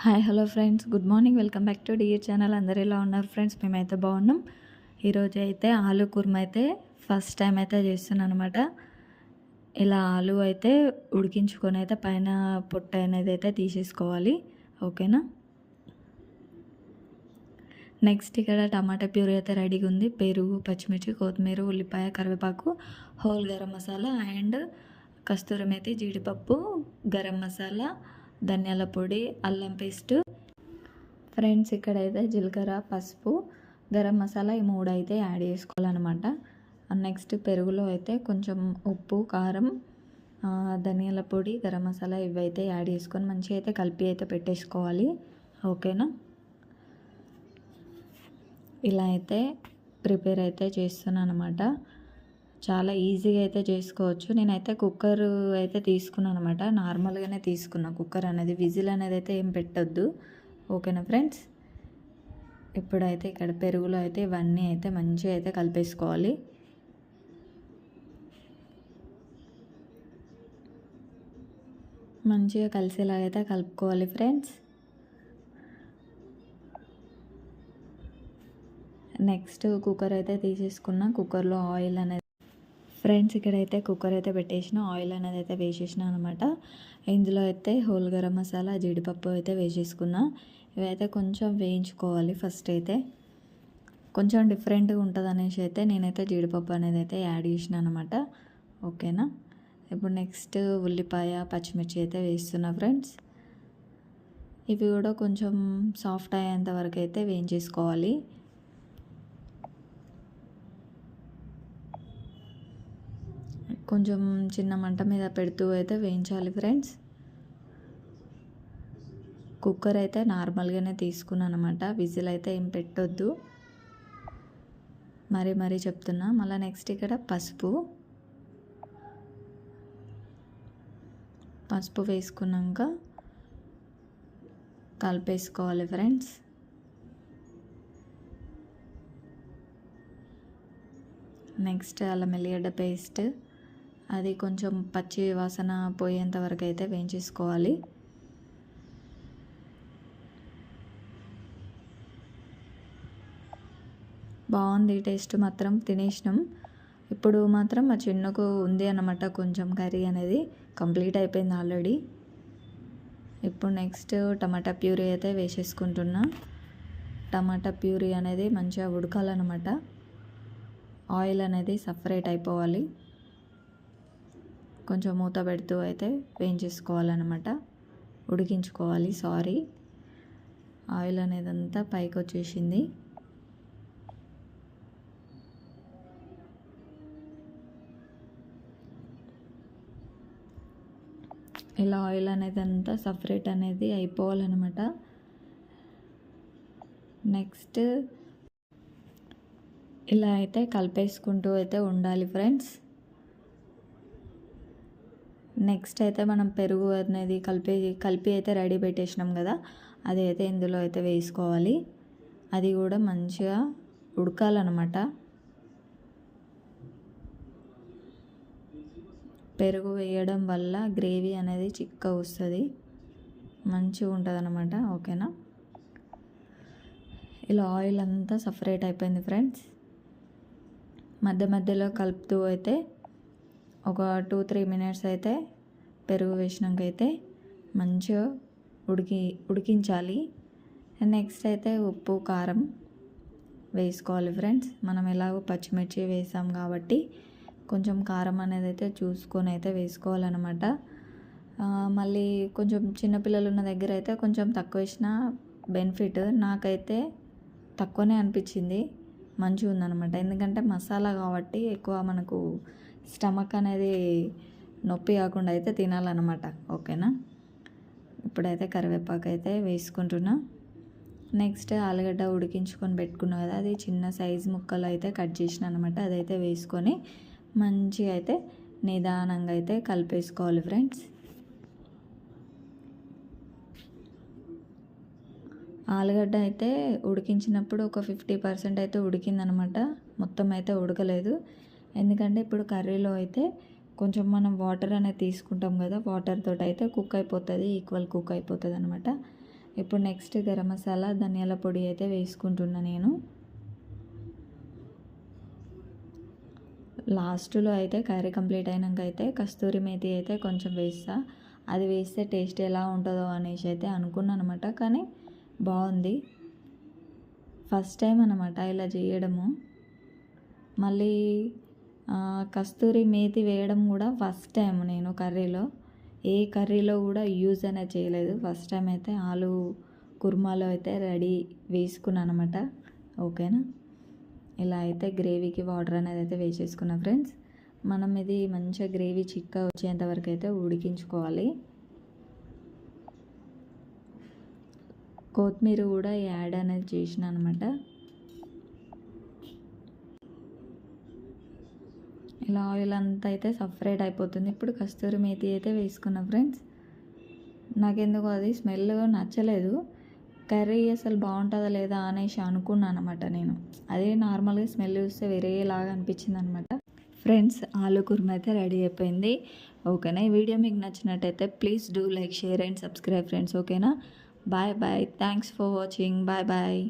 Hi hello friends, good morning. Welcome back to dear channel. అందరు ఎలా ఉన్నారు friends? మేమైతే బాగున్నాం. ఈరోజు అయితే ఆలు కుర్మా అయితే ఫస్ట్ టైం అయితే చేస్తున్నాను అనమాట. ఇలా ఆలు అయితే ఉడికించుకొని అయితే పైన పొట్ట అనేది అయితే తీసేసుకోవాలి. ఓకేనా. నెక్స్ట్ ఇక్కడ టమాటా ప్యూరీ అయితే రెడీగా ఉంది. పెరుగు, పచ్చిమిర్చి, కొత్తిమీర, ఉల్లిపాయ, కరివేపాకు, హోల్ గరం మసాలా అండ్ కస్తూరి మేతి, జీడిపప్పు, గరం మసాలా, ధనియాల పొడి, అల్లం పేస్ట్. ఫ్రెండ్స్ ఇక్కడైతే జీలకర్ర, పసుపు, గరం మసాలా ఈ 3 అయితే యాడ్ చేసుకోవాలన్నమాట. నెక్స్ట్ పెరుగులో అయితే కొంచెం ఉప్పు, కారం, ధనియాల పొడి, గరం మసాలా ఇవైతే యాడ్ చేసుకొని మంచిగా అయితే కలిపి అయితే పెట్టేసుకోవాలి. ఓకేనా. ఇలా అయితే ప్రిపేర్ అయితే చేస్తున్నాను అనమాట. చాలా ఈజీగా అయితే చేసుకోవచ్చు. నేనైతే కుక్కర్ అయితే తీసుకున్నాను అనమాట. నార్మల్గానే తీసుకున్నా కుక్కర్ అనేది. విజిల్ అనేది అయితే ఏం పెట్టొద్దు. ఓకేనా ఫ్రెండ్స్. ఇప్పుడైతే ఇక్కడ పెరుగులో అయితే ఇవన్నీ అయితే మంచిగా అయితే కలిపేసుకోవాలి. మంచిగా కలిసేలాగైతే కలుపుకోవాలి ఫ్రెండ్స్. నెక్స్ట్ కుక్కర్ అయితే తీసేసుకున్న. కుక్కర్లో ఆయిల్ అనేది ఫ్రెండ్స్ ఇక్కడైతే కుక్కర్ అయితే పెట్టేసిన, ఆయిల్ అనేది అయితే వేసేసిన అనమాట. ఇందులో అయితే హోల్ గరం మసాలా, జీడిపప్పు అయితే వేసేసుకున్నా. ఇవైతే కొంచెం వేయించుకోవాలి. ఫస్ట్ అయితే కొంచెం డిఫరెంట్గా ఉంటుంది అనేసి అయితే నేనైతే జీడిపప్పు అనేది అయితే యాడ్ చేసిన అనమాట. ఓకేనా. ఇప్పుడు నెక్స్ట్ ఉల్లిపాయ, పచ్చిమిర్చి అయితే వేస్తున్నా ఫ్రెండ్స్. ఇవి కూడా కొంచెం సాఫ్ట్ అయ్యేంత వరకు అయితే వేయించేసుకోవాలి. కొంచెం చిన్న మంట మీద పెడుతూ అయితే వేయించాలి ఫ్రెండ్స్. కుక్కర్ అయితే నార్మల్గానే తీసుకున్నాను అనమాట. విజిల్ అయితే ఏం పెట్టొద్దు. మరీ చెప్తున్నా. మళ్ళీ నెక్స్ట్ ఇక్కడ పసుపు వేసుకున్నాక కలిపేసుకోవాలి ఫ్రెండ్స్. నెక్స్ట్ అల్లం వెల్లిగడ్డ పేస్ట్, అది కొంచెం పచ్చి వాసన పోయేంత వరకు అయితే వేయించేసుకోవాలి. బాగుంది టేస్ట్ మాత్రం. తినేసినాం. ఇప్పుడు మాత్రం మా చిన్నకు ఉంది అన్నమాట కొంచెం కర్రీ అనేది. కంప్లీట్ అయిపోయింది ఆల్రెడీ. ఇప్పుడు నెక్స్ట్ టమాటా ప్యూరీ అయితే వేసేసుకుంటున్నా. టమాటా ప్యూరీ అనేది మంచిగా ఉడకాలన్నమాట. ఆయిల్ అనేది సపరేట్ అయిపోవాలి. కొంచెం మూత పెడుతూ అయితే వేయించేసుకోవాలన్నమాట. ఉడికించుకోవాలి. ఆయిల్ అనేది అంతా పైకి వచ్చేసింది. ఇలా ఆయిల్ అనేది అంతా సపరేట్ అనేది అయిపోవాలన్నమాట. నెక్స్ట్ ఇలా అయితే కలిపేసుకుంటూ అయితే ఉండాలి ఫ్రెండ్స్. నెక్స్ట్ అయితే మనం పెరుగు అనేది కలిపి అయితే రెడీ పెట్టేసినాం కదా, అది అయితే ఇందులో అయితే వేసుకోవాలి. అది కూడా మంచిగా ఉడకాలన్నమాట. పెరుగు వేయడం వల్ల గ్రేవీ అనేది చిక్కగా వస్తుంది, మంచిగా ఉంటుంది అన్నమాట. ఓకేనా. ఇలా ఆయిల్ అంతా సపరేట్ అయిపోయింది ఫ్రెండ్స్. మధ్యలో కలుపుతూ అయితే ఒక 2-3 మినిట్స్ అయితే పెరుగు వేసినాక అయితే మంచిగా ఉడికించాలి. నెక్స్ట్ అయితే ఉప్పు, కారం వేసుకోవాలి ఫ్రెండ్స్. మనం ఎలాగో పచ్చిమిర్చి వేసాం కాబట్టి కొంచెం కారం అనేది అయితే చూసుకొని అయితే వేసుకోవాలన్నమాట. మళ్ళీ కొంచెం చిన్నపిల్లలు ఉన్న దగ్గర అయితే కొంచెం తక్కువ వేసిన బెనిఫిట్. నాకైతే తక్కువనే అనిపించింది. మంచిగా ఉందన్నమాట. ఎందుకంటే మసాలా కాబట్టి ఎక్కువ మనకు స్టమక్ అనేది నొప్పి కాకుండా అయితే తినాలన్నమాట. ఓకేనా. ఇప్పుడైతే కరివేపాకు అయితే వేసుకుంటున్నా. నెక్స్ట్ ఆలుగడ్డ ఉడికించుకొని పెట్టుకున్నా కదా, అది చిన్న సైజు ముక్కలు అయితే కట్ చేసిన అనమాట. అదైతే వేసుకొని మంచిగా అయితే నిదానంగా అయితే కలిపేసుకోవాలి ఫ్రెండ్స్. ఆలుగడ్డ అయితే ఉడికించినప్పుడు ఒక 50% అయితే ఉడికిందనమాట. మొత్తం అయితే ఉడకలేదు. ఎందుకంటే ఇప్పుడు కర్రీలో అయితే కొంచెం మనం వాటర్ అనేది తీసుకుంటాం కదా, వాటర్ తోటి అయితే కుక్ అయిపోతుంది, ఈక్వల్ కుక్ అయిపోతుంది అనమాట. ఇప్పుడు నెక్స్ట్ గరం మసాలా ధనియాల పొడి అయితే వేసుకుంటున్నా నేను. లాస్ట్లో అయితే కర్రీ కంప్లీట్ అయినాక అయితే కస్తూరి మేతి అయితే కొంచెం వేస్తా. అది వేస్తే టేస్ట్ ఎలా ఉంటుందో అనేసి అయితే అనుకున్నాను అనమాట. కానీ బాగుంది. ఫస్ట్ టైం అనమాట ఇలా చేయడము. మళ్ళీ కస్తూరి మేతి వేయడం కూడా ఫస్ట్ టైం నేను కర్రీలో. ఏ కర్రీలో కూడా యూజ్ అనేది చేయలేదు. ఫస్ట్ టైం అయితే ఆలు కుర్మాలో అయితే రెడీ వేసుకున్నాను అనమాట. ఓకేనా. ఇలా అయితే గ్రేవీకి వాటర్ అనేది అయితే వేసేసుకున్నా ఫ్రెండ్స్. మనం ఇది మంచిగా గ్రేవీ చిక్కగా వచ్చేంత వరకు అయితే ఉడికించుకోవాలి. కొత్తిమీర కూడా యాడ్ అనేది చేసిన అనమాట. ఇలా ఆయిల్ అంతా అయితే సపరేట్ అయిపోతుంది. ఇప్పుడు కస్తూరి మేతి అయితే వేసుకున్నా ఫ్రెండ్స్. నాకెందుకో అది స్మెల్ నచ్చలేదు. కర్రీ అసలు బాగుంటుందా లేదా అనేసి అనుకున్నాను అనమాట నేను. అదే నార్మల్గా స్మెల్ చూస్తే వేరేలాగా అనిపించింది అనమాట. ఫ్రెండ్స్, ఆలు కుర్మా అయితే రెడీ అయిపోయింది. ఓకేనా. ఈ వీడియో మీకు నచ్చినట్టయితే please do like, share and subscribe friends. ఓకేనా. Bye bye. Thanks for watching. Bye bye.